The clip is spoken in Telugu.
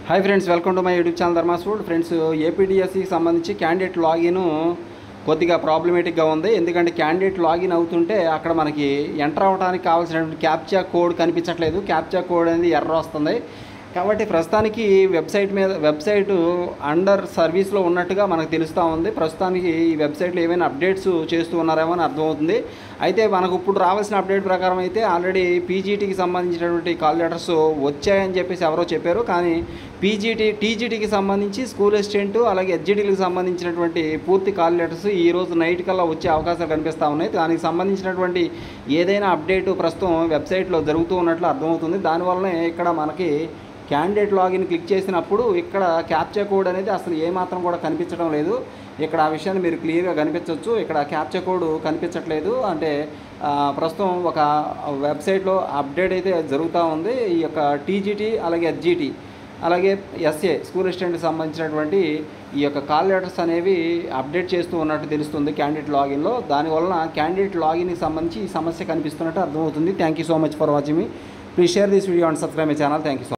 Hi friends, welcome to my YouTube channel Dharma's food. Friends, ఏపీడిఎస్సికి సంబంధించి క్యాండిడేట్ లాగిన్ కొద్దిగా ప్రాబ్లమేటిక్గా ఉంది. ఎందుకంటే క్యాండిడేట్ లాగిన్ అవుతుంటే అక్కడ మనకి ఎంటర్ అవ్వడానికి కావాల్సినటువంటి క్యాప్చా కోడ్ కనిపించట్లేదు. క్యాప్చా కోడ్ అనేది ఎర్రర్ వస్తుంది. కాబట్టి ప్రస్తుతానికి వెబ్సైట్ అండర్ సర్వీస్లో ఉన్నట్టుగా మనకు తెలుస్తూ ఉంది. ప్రస్తుతానికి ఈ వెబ్సైట్లో ఏమైనా అప్డేట్స్ చేస్తూ ఉన్నారేమో అని అర్థమవుతుంది. అయితే మనకు ఇప్పుడు రావాల్సిన అప్డేట్ ప్రకారం అయితే ఆల్రెడీ పీజీటీకి సంబంధించినటువంటి కాల్ లెటర్స్ వచ్చాయని చెప్పేసి ఎవరో చెప్పారు. కానీ టీజీటీకి సంబంధించి స్కూల్ అసిస్టెంట్ అలాగే హెచ్జిటీలకు సంబంధించినటువంటి పూర్తి కాల్ లెటర్స్ ఈరోజు నైట్ కల్లా వచ్చే అవకాశాలు కనిపిస్తూ ఉన్నాయి. దానికి సంబంధించినటువంటి ఏదైనా అప్డేట్ ప్రస్తుతం వెబ్సైట్లో జరుగుతూ ఉన్నట్లు అర్థమవుతుంది. దానివల్లనే ఇక్కడ మనకి క్యాండిడేట్ లాగిన్ క్లిక్ చేసినప్పుడు ఇక్కడ క్యాప్చా కోడ్ అనేది అసలు ఏమాత్రం కూడా కనిపించడం లేదు. ఇక్కడ ఆ విషయాన్ని మీరు క్లియర్గా కనిపించవచ్చు. ఇక్కడ క్యాప్చా కోడ్ కనిపించట్లేదు. అంటే ప్రస్తుతం ఒక వెబ్సైట్లో అప్డేట్ అయితే జరుగుతూ ఉంది. ఈ యొక్క టీజీటీ అలాగే హెచ్జిటీ అలాగే ఎస్ఏ స్కూల్ అసిస్టెంట్కి సంబంధించినటువంటి ఈ యొక్క కాల్ లెటర్స్ అనేవి అప్డేట్ చేస్తూ ఉన్నట్టు తెలుస్తుంది క్యాండిడేట్ లాగిన్లో. దానివలన క్యాండిడేట్ లాగిన్కి సంబంధించి ఈ సమస్య కనిపిస్తున్నట్టు అర్థమవుతుంది. Thank you so much for watching me. Please share this video and subscribe my channel. Thank you so